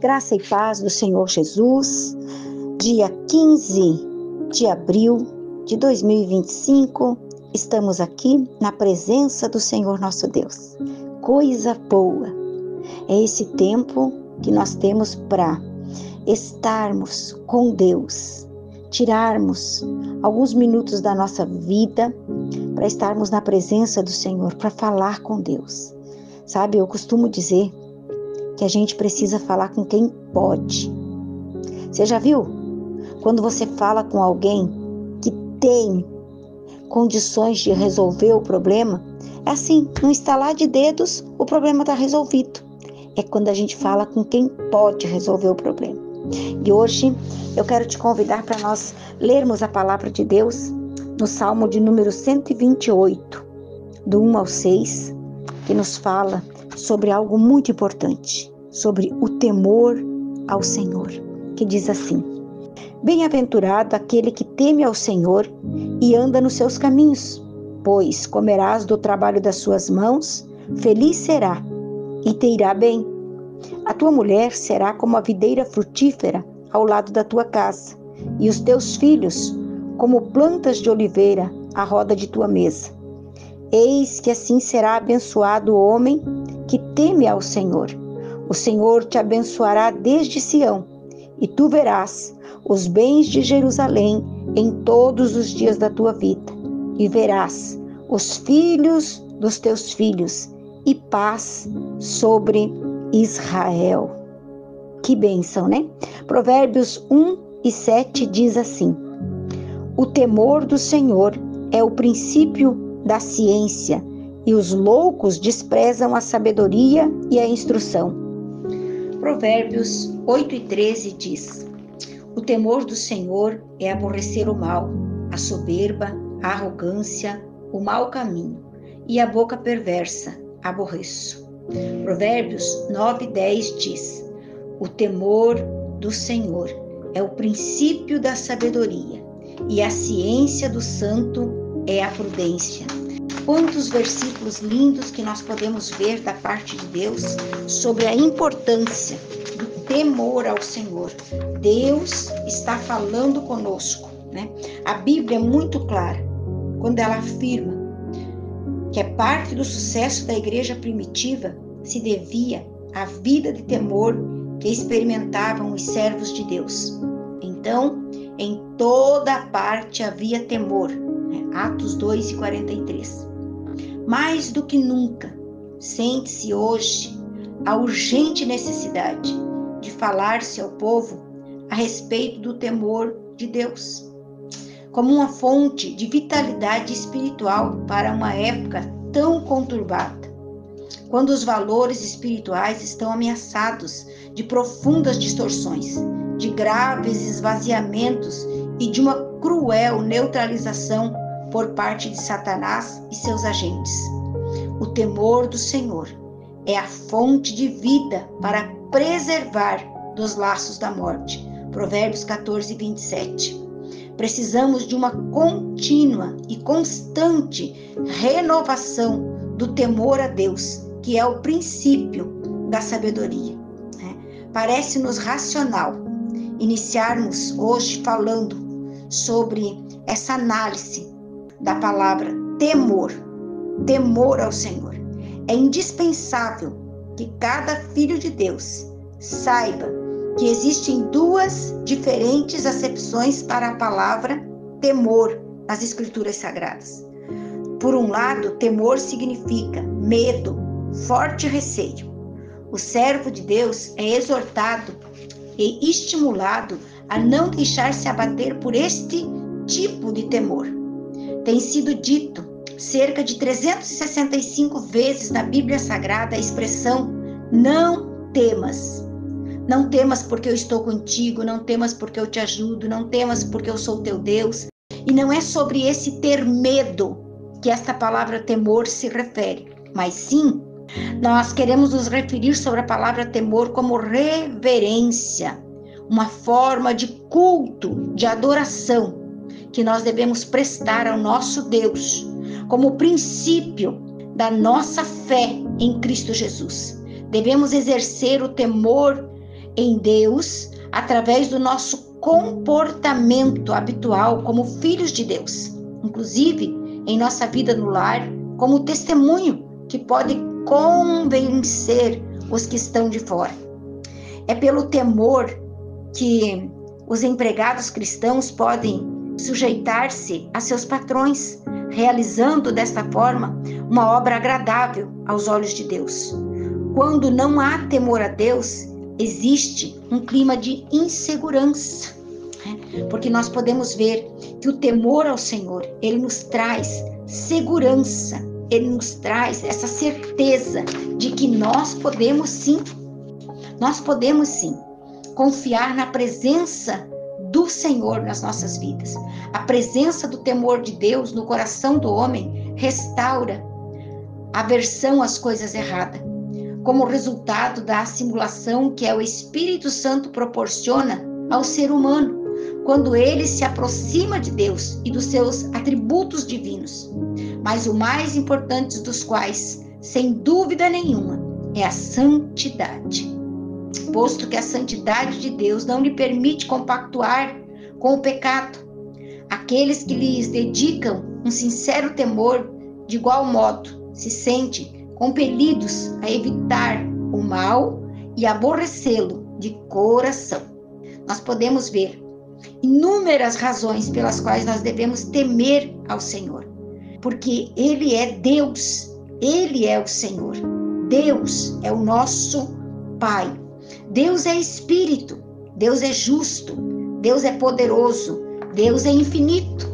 Graça e paz do Senhor Jesus, dia 15 de abril de 2025, estamos aqui na presença do Senhor nosso Deus. Coisa boa é esse tempo que nós temos para estarmos com Deus, tirarmos alguns minutos da nossa vida para estarmos na presença do Senhor, para falar com Deus. Sabe, eu costumo dizer que a gente precisa falar com quem pode. Você já viu? Quando você fala com alguém que tem condições de resolver o problema, é assim, num estalar de dedos, o problema está resolvido. É quando a gente fala com quem pode resolver o problema. E hoje eu quero te convidar para nós lermos a palavra de Deus no Salmo de número 128, do 1 ao 6, que nos fala sobre algo muito importante, sobre o temor ao Senhor, que diz assim: Bem-aventurado aquele que teme ao Senhor e anda nos seus caminhos, pois comerás do trabalho das suas mãos, feliz será e te irá bem. A tua mulher será como a videira frutífera ao lado da tua casa, e os teus filhos como plantas de oliveira à roda de tua mesa. Eis que assim será abençoado o homem que teme ao Senhor. O Senhor te abençoará desde Sião, e tu verás os bens de Jerusalém em todos os dias da tua vida, e verás os filhos dos teus filhos, e paz sobre Israel. Que bênção, né? Provérbios 1:7 diz assim: O temor do Senhor é o princípio da ciência, e os loucos desprezam a sabedoria e a instrução. Provérbios 8:13 diz: O temor do Senhor é aborrecer o mal, a soberba, a arrogância, o mau caminho, e a boca perversa aborreço. Provérbios 9:10 diz: O temor do Senhor é o princípio da sabedoria, e a ciência do santo é a prudência. Quantos versículos lindos que nós podemos ver da parte de Deus sobre a importância do temor ao Senhor. Deus está falando conosco, né? A Bíblia é muito clara quando ela afirma que a parte do sucesso da igreja primitiva se devia à vida de temor que experimentavam os servos de Deus. Então, em toda parte havia temor. Atos 2:43. Mais do que nunca, sente-se hoje a urgente necessidade de falar-se ao povo a respeito do temor de Deus, como uma fonte de vitalidade espiritual para uma época tão conturbada, quando os valores espirituais estão ameaçados de profundas distorções, de graves esvaziamentos e de uma cruel neutralização por parte de Satanás e seus agentes. O temor do Senhor é a fonte de vida para preservar dos laços da morte. Provérbios 14:27. Precisamos de uma contínua e constante renovação do temor a Deus, que é o princípio da sabedoria. Parece-nos racional iniciarmos hoje falando sobre essa análise da palavra temor ao Senhor. É indispensável que cada filho de Deus saiba que existem duas diferentes acepções para a palavra temor nas Escrituras Sagradas. Por um lado, temor significa medo, forte receio. O servo de Deus é exortado e estimulado a não deixar-se abater por este tipo de temor. Tem sido dito cerca de 365 vezes na Bíblia Sagrada a expressão não temas. Não temas porque eu estou contigo, não temas porque eu te ajudo, não temas porque eu sou teu Deus. E não é sobre esse ter medo que esta palavra temor se refere, mas sim, nós queremos nos referir sobre a palavra temor como reverência, uma forma de culto, de adoração, que nós devemos prestar ao nosso Deus, como princípio da nossa fé em Cristo Jesus. Devemos exercer o temor em Deus através do nosso comportamento habitual como filhos de Deus, inclusive em nossa vida no lar, como testemunho que pode convencer os que estão de fora. É pelo temor que os empregados cristãos podem sujeitar-se a seus patrões, realizando desta forma uma obra agradável aos olhos de Deus. Quando não há temor a Deus, existe um clima de insegurança, porque nós podemos ver que o temor ao Senhor, ele nos traz segurança, ele nos traz essa certeza de que nós podemos sim confiar na presença do Senhor nas nossas vidas. A presença do temor de Deus no coração do homem restaura a aversão às coisas erradas, como resultado da assimilação que o Espírito Santo proporciona ao ser humano, quando ele se aproxima de Deus e dos seus atributos divinos, mas o mais importante dos quais, sem dúvida nenhuma, é a santidade. Posto que a santidade de Deus não lhe permite compactuar com o pecado, aqueles que lhes dedicam um sincero temor, de igual modo, se sentem compelidos a evitar o mal e aborrecê-lo de coração. Nós podemos ver inúmeras razões pelas quais nós devemos temer ao Senhor, porque Ele é Deus, Ele é o Senhor, Deus é o nosso Pai, Deus é Espírito, Deus é justo, Deus é poderoso, Deus é infinito,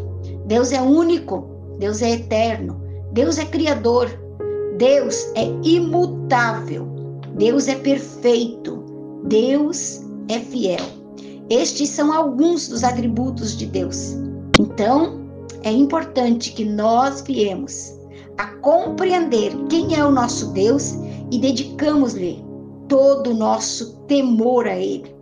Deus é único, Deus é eterno, Deus é Criador, Deus é imutável, Deus é perfeito, Deus é fiel. Estes são alguns dos atributos de Deus. Então, é importante que nós viemos a compreender quem é o nosso Deus e dedicamos-lhe todo o nosso temor a Ele.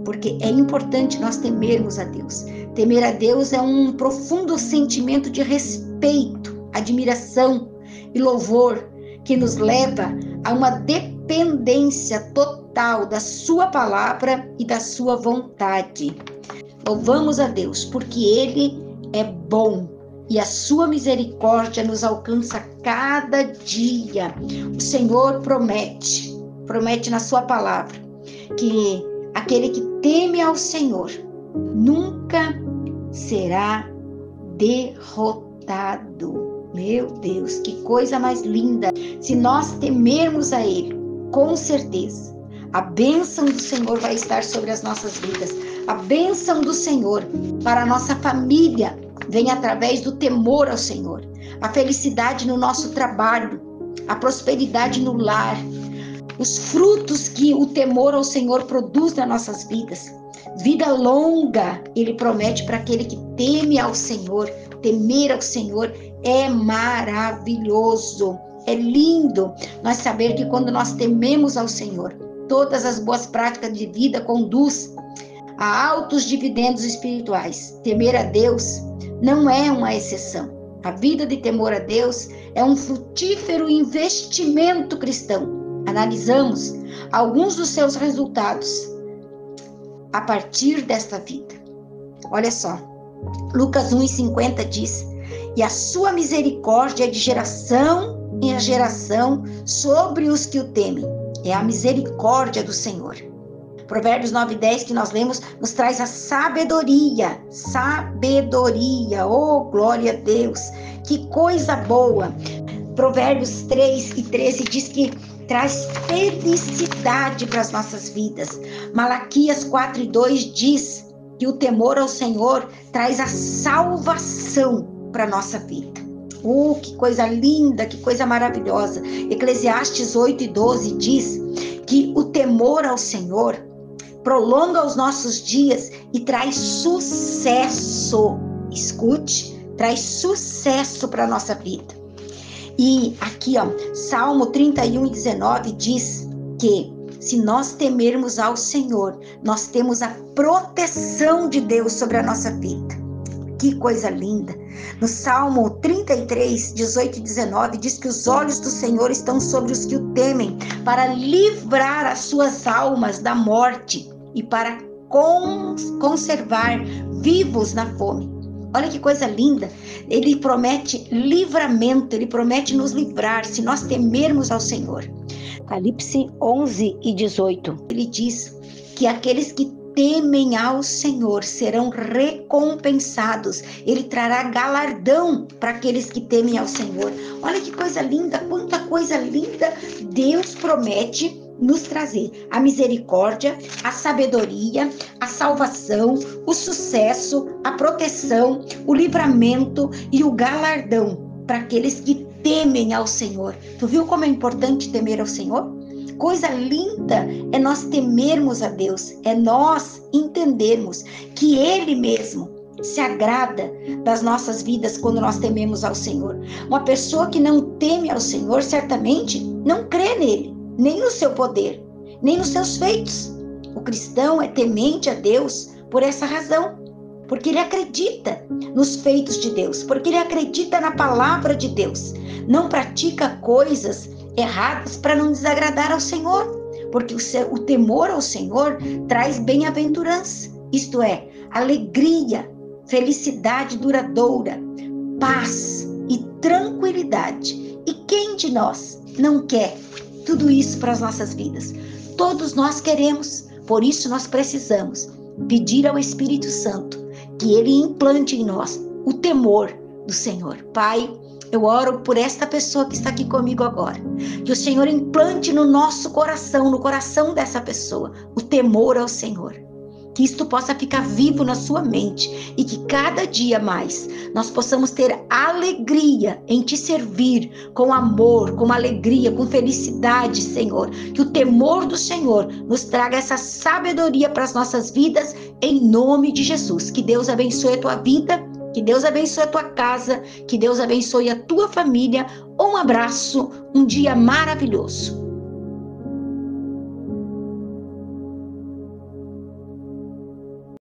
Porque é importante nós temermos a Deus. Temer a Deus é um profundo sentimento de respeito, admiração e louvor que nos leva a uma dependência total da sua palavra e da sua vontade. Louvamos a Deus porque Ele é bom e a sua misericórdia nos alcança cada dia. O Senhor promete na sua palavra que aquele que teme ao Senhor nunca será derrotado. Meu Deus, que coisa mais linda! Se nós temermos a Ele, com certeza, a bênção do Senhor vai estar sobre as nossas vidas. A bênção do Senhor para a nossa família vem através do temor ao Senhor. A felicidade no nosso trabalho, a prosperidade no lar, os frutos que o temor ao Senhor produz nas nossas vidas. Vida longa, Ele promete para aquele que teme ao Senhor. Temer ao Senhor é maravilhoso, é lindo nós saber que quando nós tememos ao Senhor, todas as boas práticas de vida conduz a altos dividendos espirituais. Temer a Deus não é uma exceção. A vida de temor a Deus é um frutífero investimento cristão. Analisamos alguns dos seus resultados a partir desta vida. Olha só, Lucas 1:50 diz: e a sua misericórdia é de geração em geração sobre os que o temem. É a misericórdia do Senhor. Provérbios 9:10 que nós lemos nos traz a sabedoria. Sabedoria, oh glória a Deus, que coisa boa. Provérbios 3:13 diz que traz felicidade para as nossas vidas. Malaquias 4:2 diz que o temor ao Senhor traz a salvação para a nossa vida. Oh, que coisa linda, que coisa maravilhosa. Eclesiastes 8:12 diz que o temor ao Senhor prolonga os nossos dias e traz sucesso. Escute, traz sucesso para a nossa vida. E aqui, Salmo 31:19 diz que se nós temermos ao Senhor, nós temos a proteção de Deus sobre a nossa vida. Que coisa linda! No Salmo 33:18-19 diz que os olhos do Senhor estão sobre os que o temem, para livrar as suas almas da morte e para conservar vivos na fome. Olha que coisa linda, ele promete livramento, ele promete nos livrar se nós temermos ao Senhor. Apocalipse 11:18, ele diz que aqueles que temem ao Senhor serão recompensados, ele trará galardão para aqueles que temem ao Senhor. Olha que coisa linda, quanta coisa linda Deus promete nos trazer: a misericórdia, a sabedoria, a salvação, o sucesso, a proteção, o livramento e o galardão para aqueles que temem ao Senhor. Tu viu como é importante temer ao Senhor? Coisa linda é nós temermos a Deus, é nós entendermos que Ele mesmo se agrada das nossas vidas quando nós tememos ao Senhor. Uma pessoa que não teme ao Senhor certamente não crê nele, nem no seu poder, nem nos seus feitos. O cristão é temente a Deus por essa razão, porque ele acredita nos feitos de Deus, porque ele acredita na palavra de Deus, não pratica coisas erradas para não desagradar ao Senhor, porque o temor ao Senhor traz bem-aventurança, isto é, alegria, felicidade duradoura, paz e tranquilidade. E quem de nós não quer tudo isso para as nossas vidas? Todos nós queremos, por isso nós precisamos pedir ao Espírito Santo que Ele implante em nós o temor do Senhor. Pai, eu oro por esta pessoa que está aqui comigo agora, que o Senhor implante no nosso coração, no coração dessa pessoa, o temor ao Senhor. Que isto possa ficar vivo na sua mente e que cada dia mais nós possamos ter alegria em te servir com amor, com alegria, com felicidade, Senhor. Que o temor do Senhor nos traga essa sabedoria para as nossas vidas, em nome de Jesus. Que Deus abençoe a tua vida, que Deus abençoe a tua casa, que Deus abençoe a tua família. Um abraço, um dia maravilhoso.